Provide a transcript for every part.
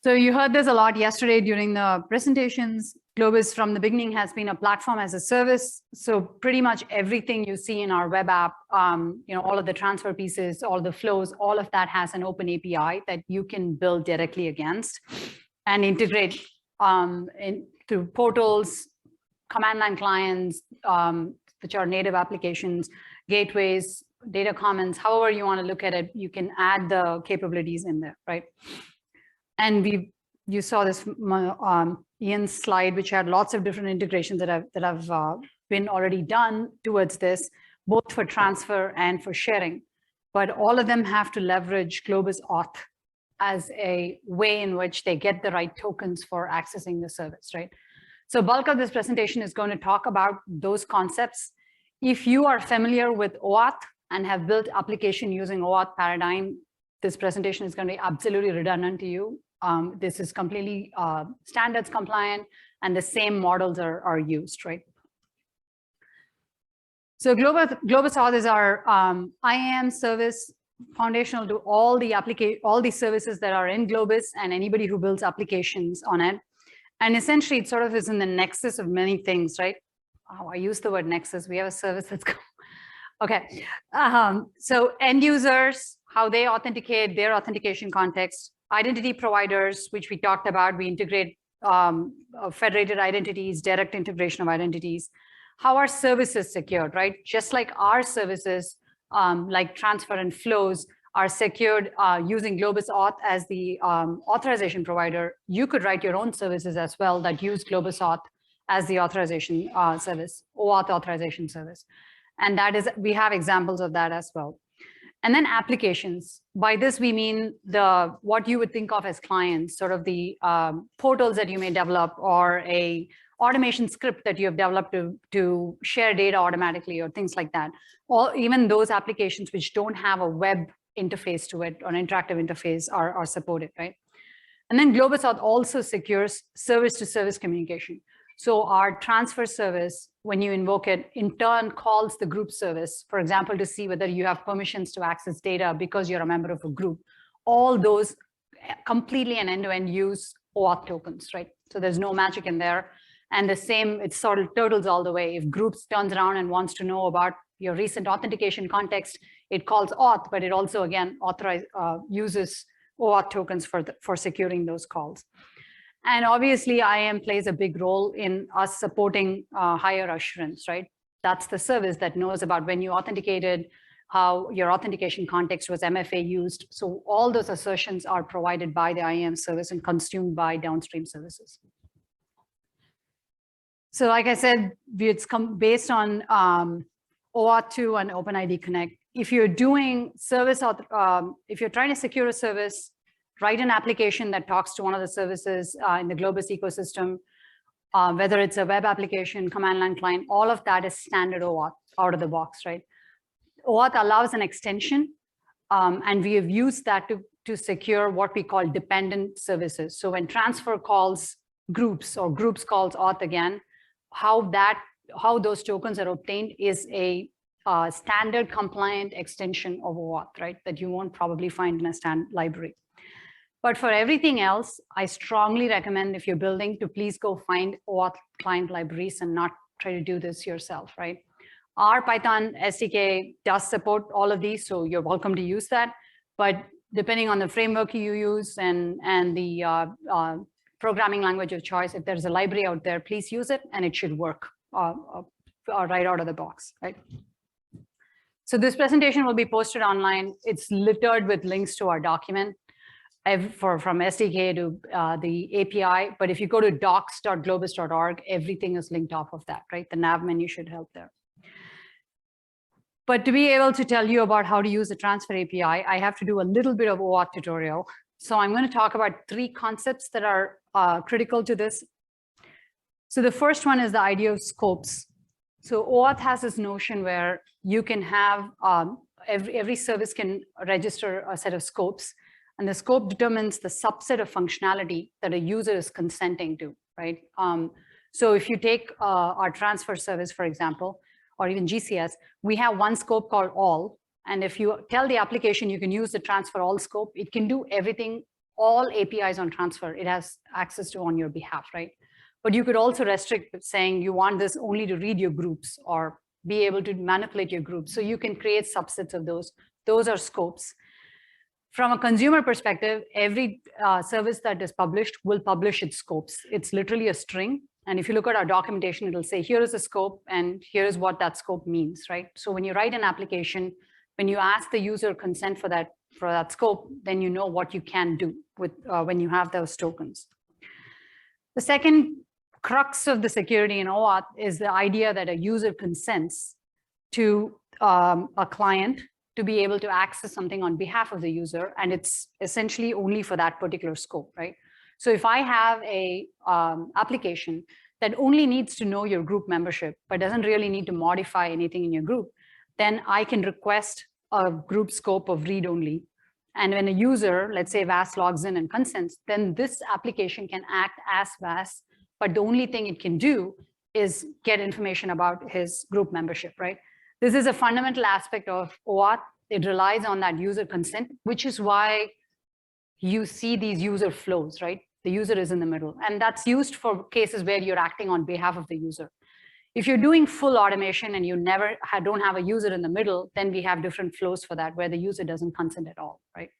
So you heard this a lot yesterday during the presentations. Globus from the beginning has been a platform as a service. So pretty much everything you see in our web app, all of the transfer pieces, all the flows, all of that has an open API that you can build directly against and integrate through portals, command line clients, which are native applications, gateways, data commons, however you want to look at it, you can add the capabilities in there, right? And you saw this Ian's slide, which had lots of different integrations that have been already done towards this, both for transfer and for sharing. But all of them have to leverage Globus Auth as a way in which they get the right tokens for accessing the service, right? So bulk of this presentation is going to talk about those concepts. If you are familiar with OAuth and have built application using OAuth paradigm, this presentation is going to be absolutely redundant to you. This is completely standards compliant, and the same models are used, right? So Globus Auth is our IAM service, foundational to all the services that are in Globus and anybody who builds applications on it. And essentially, it sort of is in the nexus of many things, right? Oh, I use the word nexus. We have a service that's okay. So end users, how they authenticate, their authentication context, identity providers, which we talked about, we integrate federated identities, direct integration of identities, how are services secured, right? Just like our services, like transfer and flows, are secured using Globus Auth as the authorization provider. You could write your own services as well that use Globus Auth as the authorization service, OAuth authorization service. And that is, we have examples of that as well. And then applications. By this, we mean what you would think of as clients, sort of the portals that you may develop, or a automation script that you have developed to share data automatically, or things like that. Or even those applications which don't have a web interface to it, or an interactive interface, are supported, right? And then Globus Auth also secures service-to-service communication. So our transfer service, when you invoke it, in turn calls the group service, for example, to see whether you have permissions to access data because you're a member of a group. All those completely and end-to-end use OAuth tokens, right? So there's no magic in there. And the same, it sort of turtles all the way. If groups turns around and wants to know about your recent authentication context, it calls auth, but it also, again, uses OAuth tokens for securing those calls. And obviously, IAM plays a big role in us supporting higher assurance, right? That's the service that knows about when you authenticated, how your authentication context was MFA used. So all those assertions are provided by the IAM service and consumed by downstream services. So like I said, it's based on OAuth 2 and OpenID Connect. If you're doing service, if you're trying to secure a service, write an application that talks to one of the services in the Globus ecosystem, whether it's a web application, command line client, all of that is standard OAuth out of the box, right? OAuth allows an extension, and we have used that to secure what we call dependent services. So when transfer calls groups, or groups calls auth again, how those tokens are obtained is a standard compliant extension of OAuth, right? That you won't probably find in a standard library. But for everything else, I strongly recommend, if you're building, to please go find OAuth client libraries and not try to do this yourself, right? Our Python SDK does support all of these, so you're welcome to use that. But depending on the framework you use and the programming language of choice, if there's a library out there, please use it, and it should work right out of the box, right? So this presentation will be posted online. It's littered with links to our document from SDK to the API. But if you go to docs.globus.org, everything is linked off of that, right? The nav menu should help there. But to be able to tell you about how to use the transfer API, I have to do a little bit of OAuth tutorial. So I'm going to talk about 3 concepts that are critical to this. So the first one is the idea of scopes. So OAuth has this notion where you can have, every service can register a set of scopes, and the scope determines the subset of functionality that a user is consenting to, right? So if you take our transfer service, for example, or even GCS, we have one scope called all. And if you tell the application you can use the transfer all scope, it can do everything all APIs on transfer, it has access to on your behalf, right? But you could also restrict saying you want this only to read your groups or be able to manipulate your groups. So you can create subsets of those. Those are scopes. From a consumer perspective, every service that is published will publish its scopes. It's literally a string. And if you look at our documentation, it'll say, here is the scope and here is what that scope means, right? So when you write an application, when you ask the user consent for that scope, then you know what you can do with when you have those tokens. The second crux of the security in OAuth is the idea that a user consents to a client to be able to access something on behalf of the user, and it's essentially only for that particular scope, right? So if I have a application that only needs to know your group membership, but doesn't really need to modify anything in your group, then I can request a group scope of read only. And when a user, let's say VAS logs in and consents, then this application can act as VAS, but the only thing it can do is get information about his group membership, right? This is a fundamental aspect of OAuth. It relies on that user consent, which is why you see these user flows, right? The user is in the middle. And that's used for cases where you're acting on behalf of the user. If you're doing full automation and you don't have a user in the middle, then we have different flows for that where the user doesn't consent at all, right?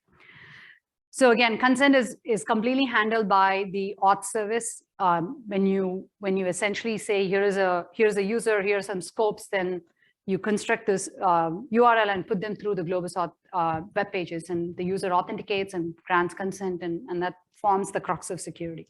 So again, consent is completely handled by the auth service. When you essentially say, here's a user, here are some scopes, then you construct this URL and put them through the Globus Auth web pages, and the user authenticates and grants consent, and that forms the crux of security.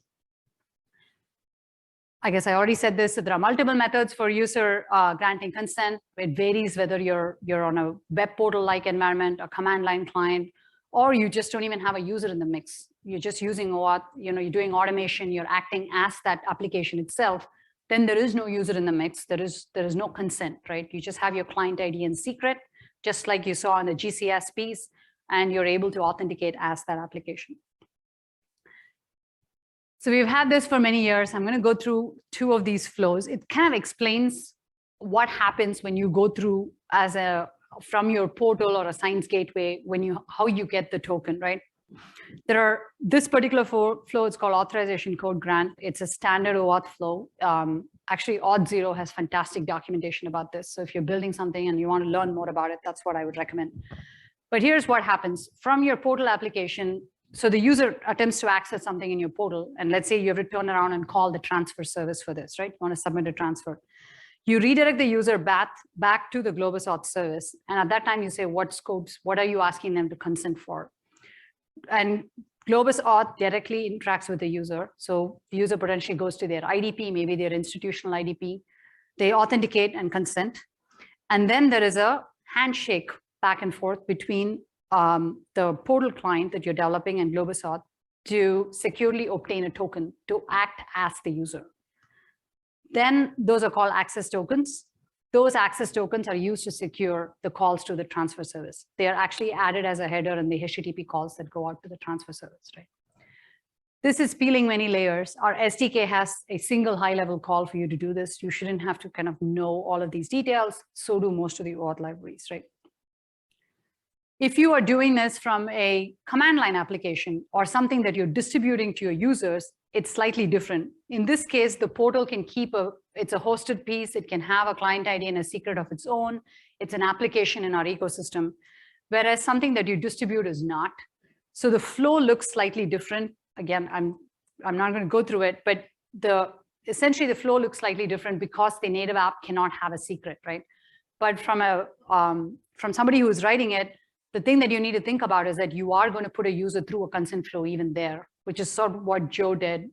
I guess I already said this, so there are multiple methods for user granting consent. It varies whether you're on a web portal-like environment, a command line client, or you just don't even have a user in the mix. You're just using OAuth, you're doing automation, you're acting as that application itself. Then there is no user in the mix. There is no consent, right? You just have your client ID and secret, just like you saw on the GCS piece, and you're able to authenticate as that application. So we've had this for many years. I'm going to go through two of these flows. It kind of explains what happens when you go through from your portal or a Signs gateway, how you get the token, right? This particular flow is called Authorization Code Grant. It's a standard OAuth flow. Actually, Auth0 has fantastic documentation about this. So if you're building something and you want to learn more about it, that's what I would recommend. But here's what happens. From your portal application, so the user attempts to access something in your portal, and let's say you have to turn around and call the transfer service for this, right? You want to submit a transfer. You redirect the user back to the Globus Auth service. And at that time, you say, what scopes, what are you asking them to consent for? And Globus Auth directly interacts with the user. So the user potentially goes to their IDP, maybe their institutional IDP. They authenticate and consent. And then there is a handshake back and forth between the portal client that you're developing and Globus Auth to securely obtain a token to act as the user. Then those are called access tokens. Those access tokens are used to secure the calls to the transfer service. They are actually added as a header in the HTTP calls that go out to the transfer service, right? This is peeling many layers. Our SDK has a single high-level call for you to do this. You shouldn't have to kind of know all of these details. So do most of the OAuth libraries, right? If you are doing this from a command line application or something that you're distributing to your users, it's slightly different. In this case, the portal can it's a hosted piece. It can have a client ID and a secret of its own. It's an application in our ecosystem, whereas something that you distribute is not. So the flow looks slightly different. Again, I'm not going to go through it, but essentially the flow looks slightly different because the native app cannot have a secret, right? But from somebody who's writing it, the thing that you need to think about is that you are going to put a user through a consent flow even there, which is sort of what Joe did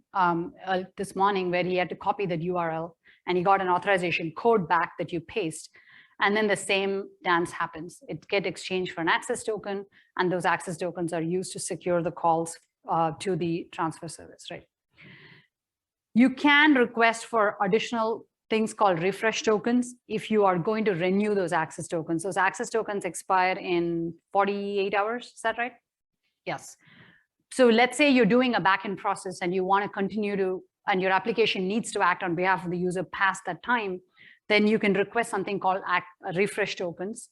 this morning, where he had to copy that URL and he got an authorization code back that you paste. And then the same dance happens. It gets exchanged for an access token, and those access tokens are used to secure the calls to the transfer service, right? You can request for additional things called refresh tokens if you are going to renew those access tokens. Those access tokens expire in 48 hours, is that right? Yes. So let's say you're doing a backend process and you want to continue to, and your application needs to act on behalf of the user past that time, then you can request something called refresh tokens.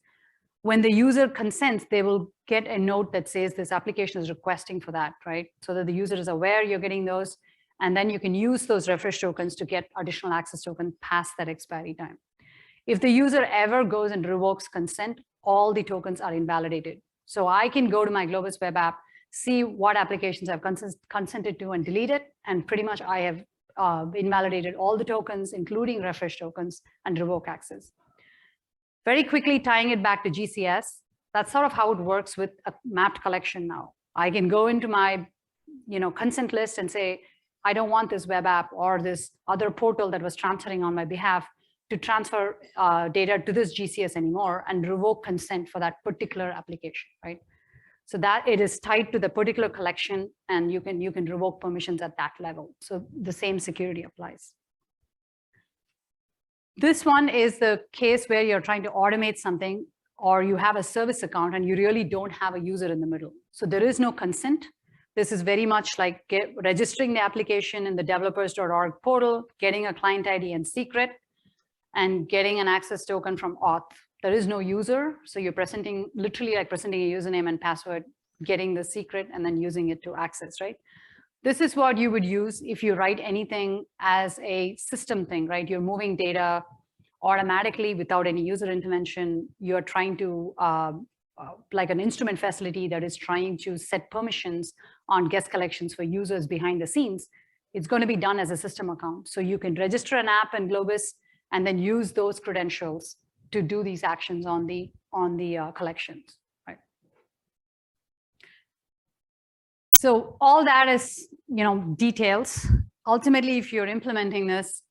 when the user consents, they will get a note that says this application is requesting for that, right? So that the user is aware you're getting those, and then you can use those refresh tokens to get additional access token past that expiry time. If the user ever goes and revokes consent, all the tokens are invalidated. So I can go to my Globus web app, see what applications I've consented to and delete it, and pretty much I have invalidated all the tokens, including refresh tokens, and revoke access. Very quickly tying it back to GCS, that's sort of how it works with a mapped collection now. I can go into my consent list and say, I don't want this web app or this other portal that was transferring on my behalf to transfer data to this GCS anymore, and revoke consent for that particular application, right? So that it is tied to the particular collection, and you can revoke permissions at that level. So the same security applies. This one is the case where you're trying to automate something, or you have a service account and you really don't have a user in the middle. So there is no consent. This is very much like registering the application in the developers.org portal, getting a client ID and secret, and getting an access token from auth. There is no user, so you're literally like presenting a username and password, getting the secret, and then using it to access, right? This is what you would use if you write anything as a system thing, right? You're moving data automatically without any user intervention. You're trying to, like an instrument facility that is trying to set permissions on guest collections for users behind the scenes. It's going to be done as a system account. So you can register an app in Globus and then use those credentials to do these actions on the collections, right? So all that is, details. Ultimately, if you're implementing this,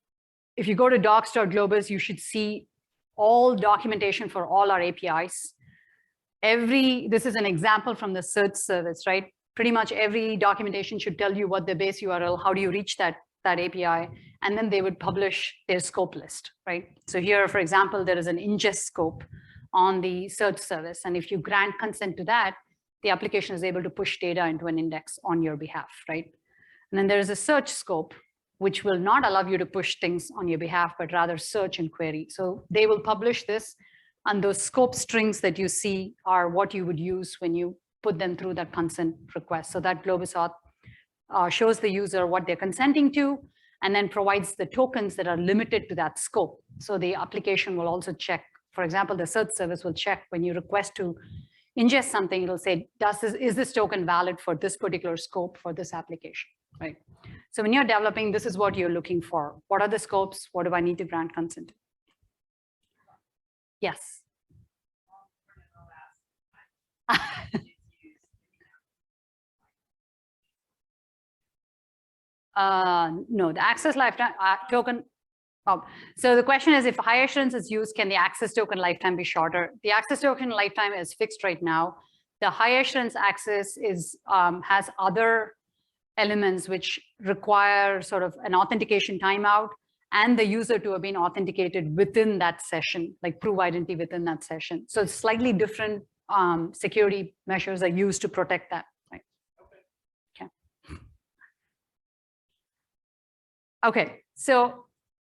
if you go to docs.globus, you should see all documentation for all our APIs. This is an example from the search service, right? Pretty much every documentation should tell you what the base URL, how do you reach that API, and then they would publish their scope list, right? So here, for example, there is an ingest scope on the search service, and if you grant consent to that, the application is able to push data into an index on your behalf, right? And then there is a search scope, which will not allow you to push things on your behalf, but rather search and query. So they will publish this, and those scope strings that you see are what you would use when you put them through that consent request. So that Globus Auth shows the user what they're consenting to, and then provides the tokens that are limited to that scope. So the application will also check, for example, the search service will check when you request to ingest something, it'll say, is this token valid for this particular scope for this application, right? So when you're developing, this is what you're looking for. What are the scopes? What do I need to grant consent to? Yes. No, the access lifetime token. Oh, so the question is, if high assurance is used, can the access token lifetime be shorter? The access token lifetime is fixed right now. The high assurance access is has other elements which require sort of an authentication timeout and the user to have been authenticated within that session, like prove identity within that session. So slightly different security measures are used to protect that. Right? Okay, so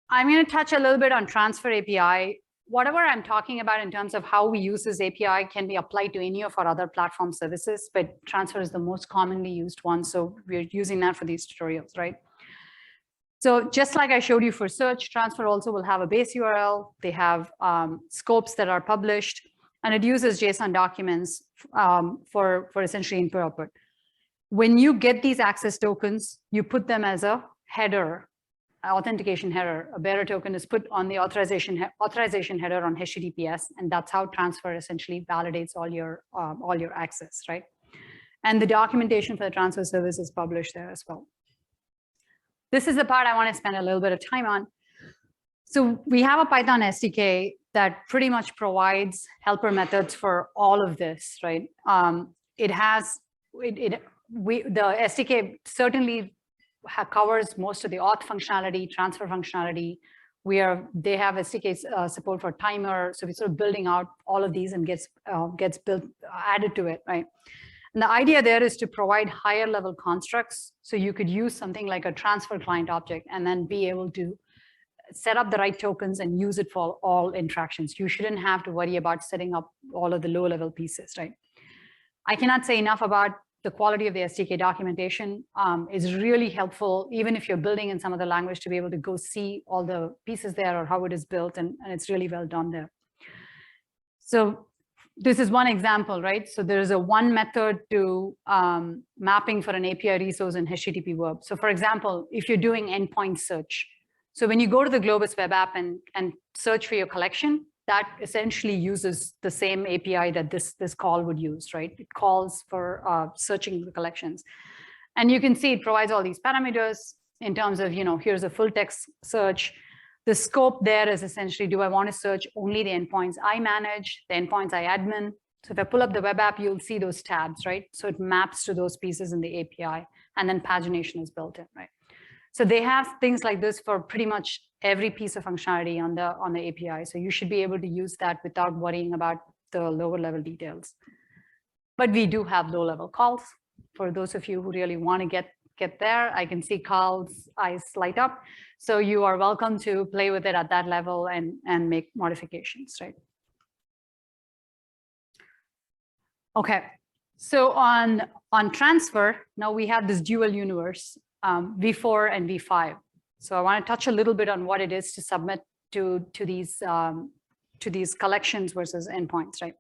I'm going to touch a little bit on Transfer API. Whatever I'm talking about in terms of how we use this API can be applied to any of our other platform services, but Transfer is the most commonly used one, so we're using that for these tutorials, right? So just like I showed you for search, Transfer also will have a base URL. They have scopes that are published, and it uses JSON documents for essentially input-output. When you get these access tokens, you put them as a header, authentication header. A bearer token is put on the authorization header on HTTPS, and that's how Transfer essentially validates all your access, right? And the documentation for the Transfer service is published there as well. This is the part I want to spend a little bit of time on. So we have a Python SDK that pretty much provides helper methods for all of this, right? The SDK certainly covers most of the auth functionality, transfer functionality. They have SDK support for timer, so we're sort of building out all of these and gets added to it, right? And the idea there is to provide higher level constructs, so you could use something like a TransferClient object and then be able to set up the right tokens and use it for all interactions. You shouldn't have to worry about setting up all of the low-level pieces, right? I cannot say enough about the quality of the SDK documentation. Is really helpful, even if you're building in some other language, to be able to go see all the pieces there or how it is built, and it's really well done there. So this is one example, right? So there's a one method to mapping for an API resource in HTTP verb. So for example, if you're doing endpoint search, so when you go to the Globus web app and search for your collection, that essentially uses the same API that this call would use, right? It calls for searching the collections. And you can see it provides all these parameters in terms of, here's a full text search. The scope there is essentially, do I want to search only the endpoints I manage, the endpoints I admin? So if I pull up the web app, you'll see those tabs, right? So it maps to those pieces in the API, and then pagination is built in, right? So they have things like this for pretty much every piece of functionality on the API. So you should be able to use that without worrying about the lower level details. But we do have low level calls. For those of you who really want to get there, I can see Carl's eyes light up. So you are welcome to play with it at that level and make modifications, right? Okay, so on transfer, now we have this dual universe, V4 and V5. So I want to touch a little bit on what it is to submit to these collections versus endpoints, right?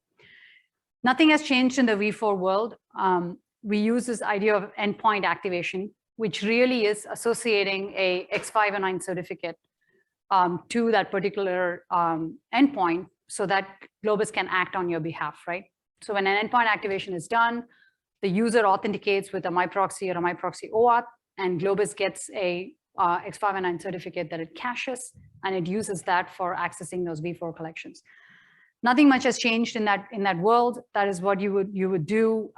Nothing has changed in the V4 world. We use this idea of endpoint activation, which really is associating a X509 certificate to that particular endpoint so that Globus can act on your behalf, right? So when an endpoint activation is done, the user authenticates with a MyProxy or a MyProxy OAuth, and Globus gets a X509 certificate that it caches, and it uses that for accessing those V4 collections. Nothing much has changed in that world. That is what you would do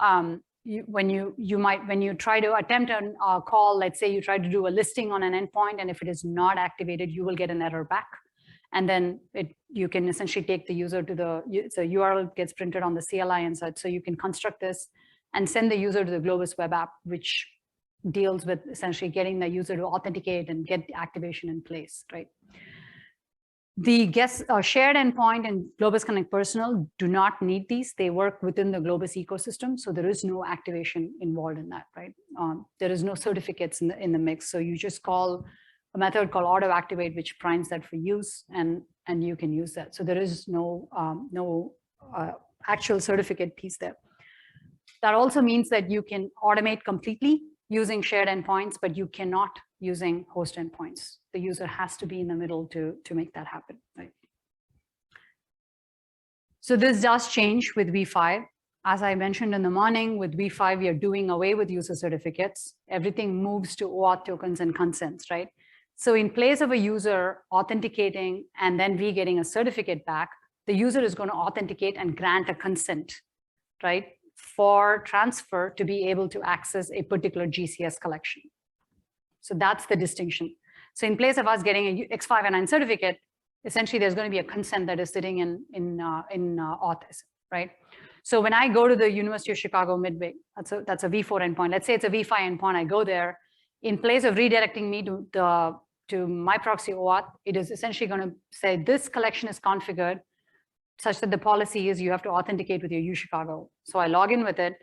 when you try to attempt a call. Let's say you try to do a listing on an endpoint, and if it is not activated, you will get an error back. And then you can essentially take the user to so URL gets printed on the CLI and such. So you can construct this and send the user to the Globus web app, which deals with essentially getting the user to authenticate and get the activation in place, right? The shared endpoint and Globus Connect Personal do not need these. They work within the Globus ecosystem, so there is no activation involved in that, right? There is no certificates in the mix, so you just call a method called auto activate, which primes that for use, and you can use that. So there is no actual certificate piece there. That also means that you can automate completely using shared endpoints, but you cannot using host endpoints. The user has to be in the middle to make that happen, right? So this does change with V5. As I mentioned in the morning, with V5, we are doing away with user certificates. Everything moves to OAuth tokens and consents, right? So in place of a user authenticating and then we getting a certificate back, the user is going to authenticate and grant a consent, right, for transfer to be able to access a particular GCS collection. So that's the distinction. So in place of us getting a X509 certificate, essentially there's going to be a consent that is sitting in Auth, right? So when I go to the University of Chicago Midway, that's a V4 endpoint. Let's say it's a V5 endpoint. I go there. In place of redirecting me to MyProxy OAuth, it is essentially going to say this collection is configured such that the policy is you have to authenticate with your UChicago. So I log in with it,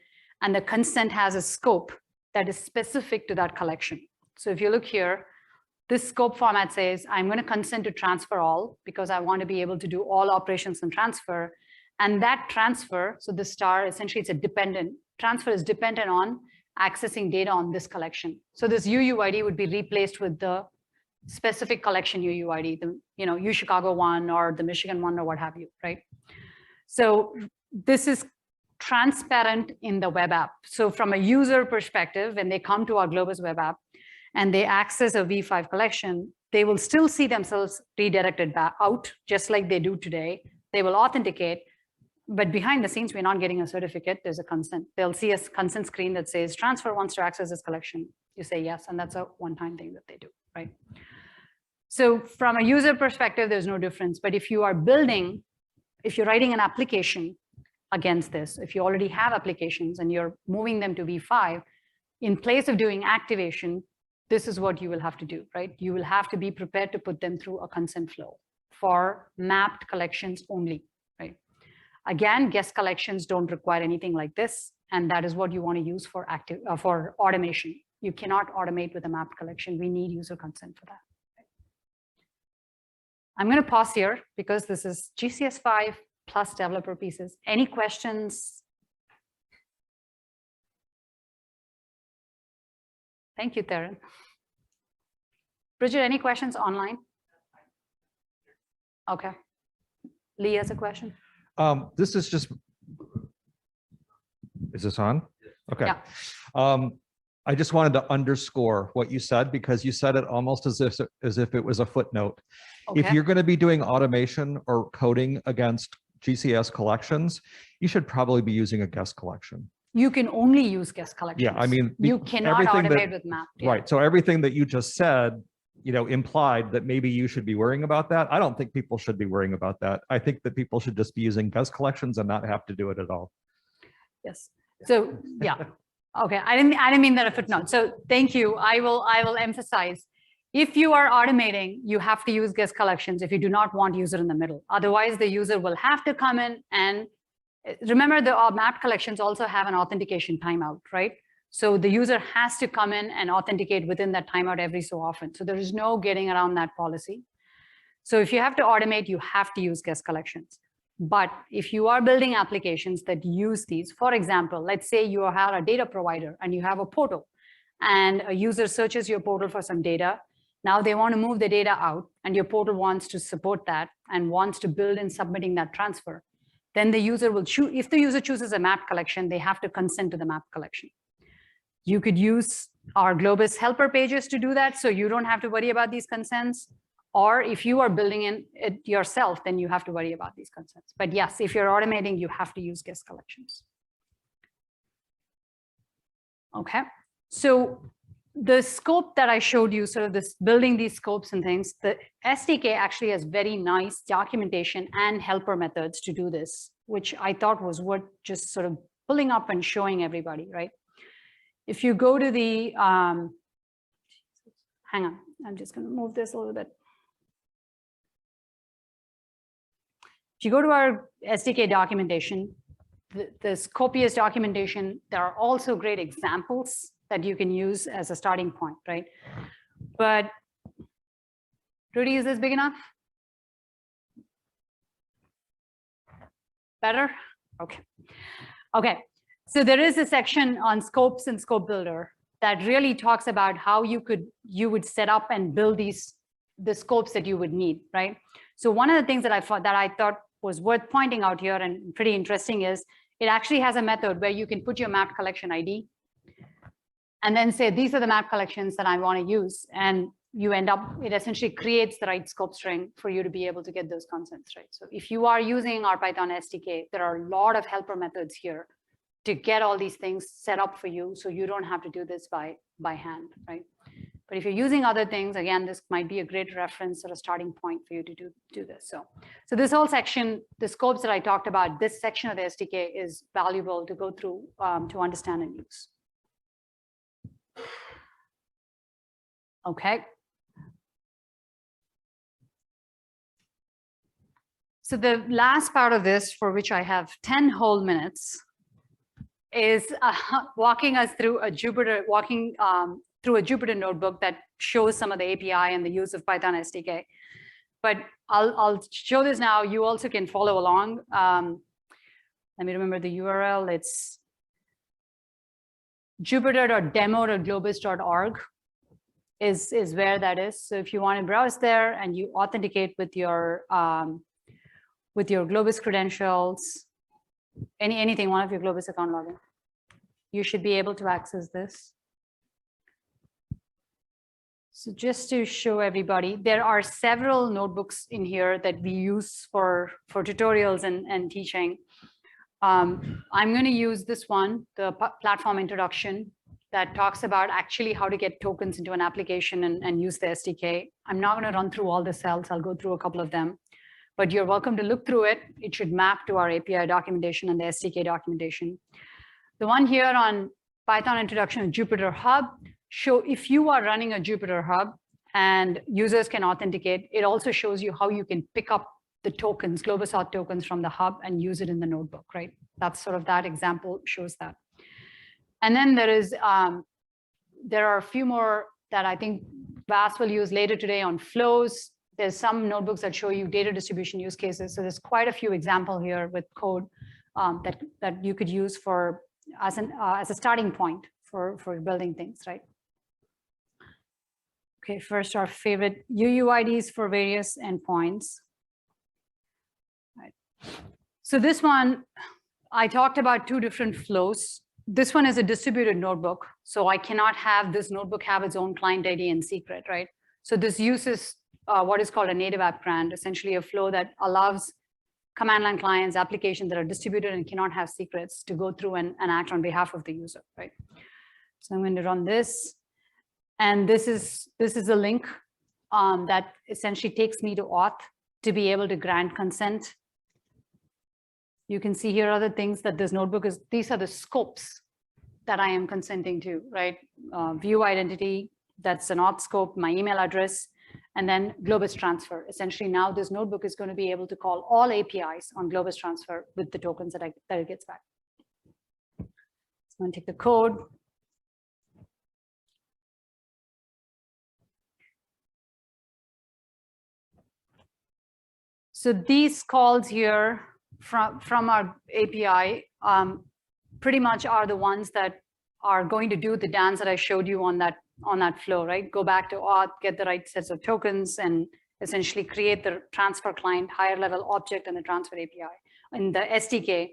and the consent has a scope that is specific to that collection. So if you look here, this scope format says, I'm going to consent to transfer all because I want to be able to do all operations and transfer. And that transfer, so the star, essentially it's a dependent, transfer is dependent on accessing data on this collection. So this UUID would be replaced with the specific collection UUID, the UChicago one or the Michigan one or what have you, right? So this is transparent in the web app. So from a user perspective, when they come to our Globus web app and they access a V5 collection, they will still see themselves redirected back out, just like they do today. They will authenticate, but behind the scenes, we're not getting a certificate. There's a consent. They'll see a consent screen that says transfer wants to access this collection. You say yes, and that's a one-time thing that they do, right? So from a user perspective, there's no difference. But if you are building, if you're writing an application against this, if you already have applications and you're moving them to V5, in place of doing activation, this is what you will have to do, right? You will have to be prepared to put them through a consent flow for mapped collections only, right? Again, guest collections don't require anything like this, and that is what you want to use for for automation. You cannot automate with a mapped collection. We need user consent for that. I'm going to pause here because this is GCS5 plus developer pieces. Any questions? Thank you, Theron. Bridget, any questions online? Okay. Lee has a question. This is just, is this on? Okay. Yeah. I just wanted to underscore what you said, because you said it almost as if it was a footnote. Okay. If you're going to be doing automation or coding against GCS collections, you should probably be using a guest collection. You can only use guest collections. Yeah, I mean, you cannot automate with map. Yeah. Right. So everything that you just said, implied that maybe you should be worrying about that. I don't think people should be worrying about that. I think that people should just be using guest collections and not have to do it at all. Yes. So yeah. Okay. I didn't mean that a footnote. So thank you. I will emphasize. If you are automating, you have to use guest collections if you do not want user in the middle. Otherwise, the user will have to come in, and remember the map collections also have an authentication timeout, right? So the user has to come in and authenticate within that timeout every so often. So there is no getting around that policy. So if you have to automate, you have to use guest collections. But if you are building applications that use these, for example, let's say you have a data provider and you have a portal, and a user searches your portal for some data. Now they want to move the data out, and your portal wants to support that and wants to build in submitting that transfer. Then the user will choose, if the user chooses a map collection, they have to consent to the map collection. You could use our Globus helper pages to do that, so you don't have to worry about these consents. Or if you are building it yourself, then you have to worry about these consents. But yes, if you're automating, you have to use guest collections. Okay, so the scope that I showed you, sort of this building these scopes and things, the SDK actually has very nice documentation and helper methods to do this, which I thought was worth just sort of pulling up and showing everybody, right? If you go to the, hang on, I'm just going to move this a little bit. If you go to our SDK documentation, this copious documentation, there are also great examples that you can use as a starting point, right? But Rudy, is this big enough? Better? Okay. Okay. So there is a section on scopes and scope builder that really talks about how you would set up and build the scopes that you would need, right? So one of the things that I thought was worth pointing out here and pretty interesting is it actually has a method where you can put your map collection ID and then say, these are the map collections that I want to use. And you end up, it essentially creates the right scope string for you to be able to get those consents, right? So if you are using our Python SDK, there are a lot of helper methods here to get all these things set up for you, so you don't have to do this by hand, right? But if you're using other things, again, this might be a great reference or a starting point for you to do this. So this whole section, the scopes that I talked about, this section of the SDK is valuable to go through to understand and use. Okay. So the last part of this, for which I have 10 whole minutes, is walking us through a Jupyter, through a Jupyter notebook that shows some of the API and the use of Python SDK. But I'll show this now. You also can follow along. Let me remember the URL. It's jupyter.demo.globus.org is where that is. So if you want to browse there and you authenticate with your Globus credentials, anything, one of your Globus account login, you should be able to access this. So just to show everybody, there are several notebooks in here that we use for tutorials and teaching. I'm going to use this one, the platform introduction, that talks about actually how to get tokens into an application and use the SDK. I'm not going to run through all the cells. I'll go through a couple of them, but you're welcome to look through it. It should map to our API documentation and the SDK documentation. The one here on Python introduction of Jupyter Hub show if you are running a Jupyter Hub and users can authenticate, it also shows you how you can pick up the tokens, Globus Auth tokens from the hub and use it in the notebook, right? That's sort of that example shows that. And then there are a few more that I think Vas will use later today on flows. There's some notebooks that show you data distribution use cases. So there's quite a few examples here with code that you could use for as a starting point for building things, right? Okay, first our favorite UUIDs for various endpoints. Right. So this one, I talked about two different flows. This one is a distributed notebook. So I cannot have this notebook have its own client ID and secret, right? So this uses what is called a native app Gran, essentially a flow that allows command line clients, applications that are distributed and cannot have secrets to go through and act on behalf of the user, right? So I'm going to run this. And this is a link that essentially takes me to auth to be able to grant consent. You can see here other things that this notebook is, these are the scopes that I am consenting to, right? View identity, that's an auth scope, my email address, and then Globus Transfer. Essentially now this notebook is going to be able to call all APIs on Globus Transfer with the tokens that it gets back. So I'm going to take the code. So these calls here from our API pretty much are the ones that are going to do the dance that I showed you on that flow, right? Go back to auth, get the right sets of tokens, and essentially create the transfer client higher level object and the transfer API in the SDK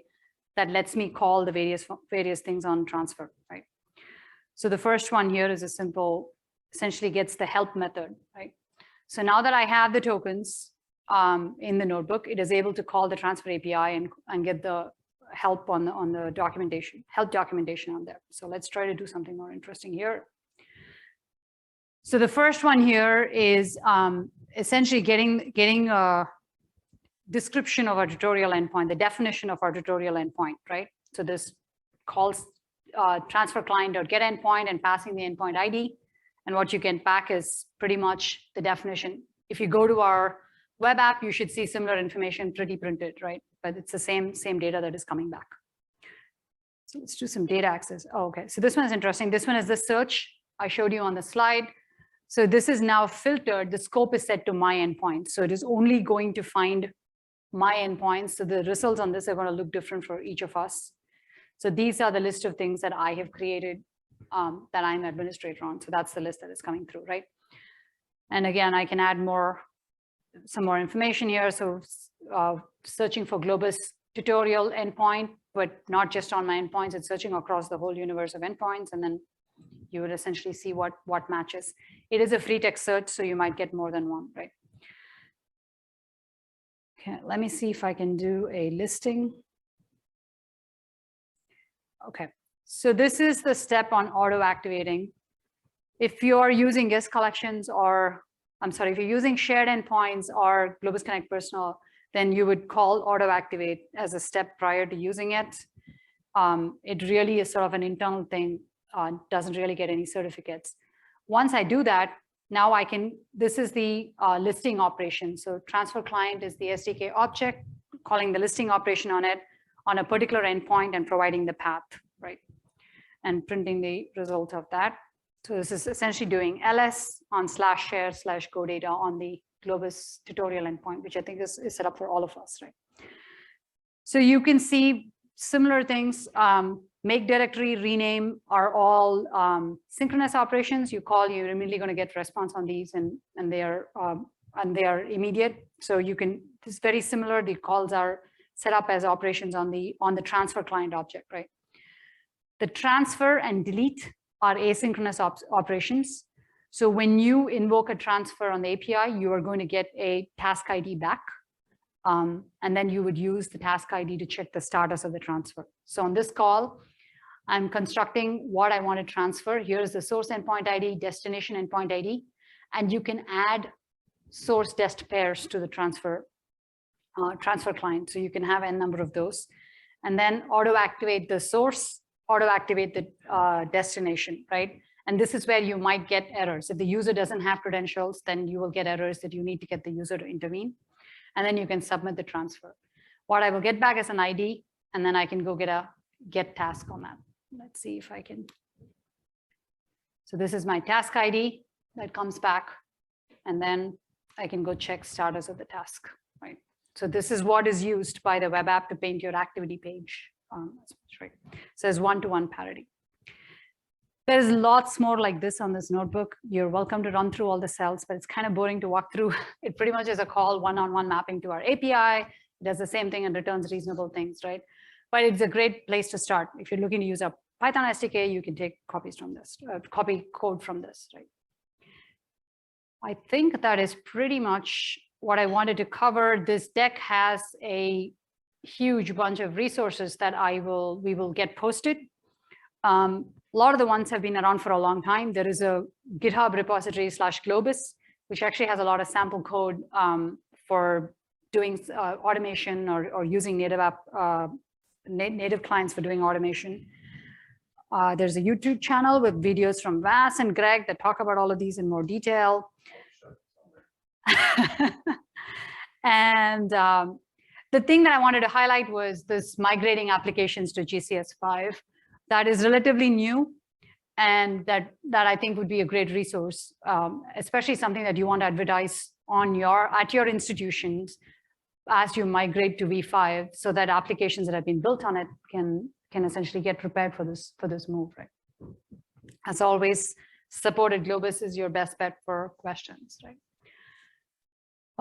that lets me call the various things on transfer, right? So the first one here is a simple, essentially gets the help method, right? So now that I have the tokens in the notebook, it is able to call the transfer API and get the help on the documentation, help documentation on there. So let's try to do something more interesting here. So the first one here is essentially getting a description of our tutorial endpoint, the definition of our tutorial endpoint, right? So this calls TransferClient.getEndpoint and passing the endpoint ID. And what you get back is pretty much the definition. If you go to our web app, you should see similar information pretty printed, right? But it's the same data that is coming back. So let's do some data access. Oh, okay, so this one is interesting. This one is the search I showed you on the slide. So this is now filtered. The scope is set to my endpoint. So it is only going to find my endpoints. So the results on this are going to look different for each of us. So these are the list of things that I have created that I'm administrator on. So that's the list that is coming through, right? And again, I can add some more information here. So searching for Globus tutorial endpoint, but not just on my endpoints, it's searching across the whole universe of endpoints. And then you would essentially see what matches. It is a free text search, so you might get more than one, right? Okay, let me see if I can do a listing. Okay, so this is the step on auto activating. If you are using guest collections or if you're using shared endpoints or Globus Connect Personal, then you would call auto activate as a step prior to using it. It really is sort of an internal thing, doesn't really get any certificates. Once I do that, now I can, this is the listing operation. So TransferClient is the SDK object, calling the listing operation on it on a particular endpoint and providing the path, right? And printing the result of that. So this is essentially doing ls on /share/go data on the Globus tutorial endpoint, which I think is set up for all of us, right? So you can see similar things. Make directory, rename are all synchronous operations. You call, you're immediately going to get response on these, and they are immediate. So you can. It's very similar. The calls are set up as operations on the transfer client object, right? The transfer and delete are asynchronous operations. So when you invoke a transfer on the API, you are going to get a task ID back. And then you would use the task ID to check the status of the transfer. So on this call, I'm constructing what I want to transfer. Here's the source endpoint ID, destination endpoint ID, and you can add source dest pairs to the transfer client. So you can have n number of those, and then auto activate the source auto-activate the destination, right? And this is where you might get errors. If the user doesn't have credentials, then you will get errors that you need to get the user to intervene. And then you can submit the transfer. What I will get back is an ID, and then I can go get a get task on that. Let's see if I can. So this is my task ID that comes back, and then I can go check status of the task, right? So this is what is used by the web app to paint your activity page. That's right. So there's one-to-one parity. There's lots more like this on this notebook. You're welcome to run through all the cells, but it's kind of boring to walk through. It pretty much is a call one-on-one mapping to our API. It does the same thing and returns reasonable things, right? But it's a great place to start. If you're looking to use a Python SDK, you can take copies from this, copy code from this, right? I think that is pretty much what I wanted to cover. This deck has a huge bunch of resources that we will get posted. A lot of the ones have been around for a long time. There is a GitHub repository /Globus, which actually has a lot of sample code for doing automation or using native clients for doing automation. There's a YouTube channel with videos from Vas and Greg that talk about all of these in more detail. And the thing that I wanted to highlight was this migrating applications to GCS5. That is relatively new, and that I think would be a great resource, especially something that you want to advertise at your institutions as you migrate to V5, so that applications that have been built on it can essentially get prepared for this move, right? As always, support at Globus is your best bet for questions, right?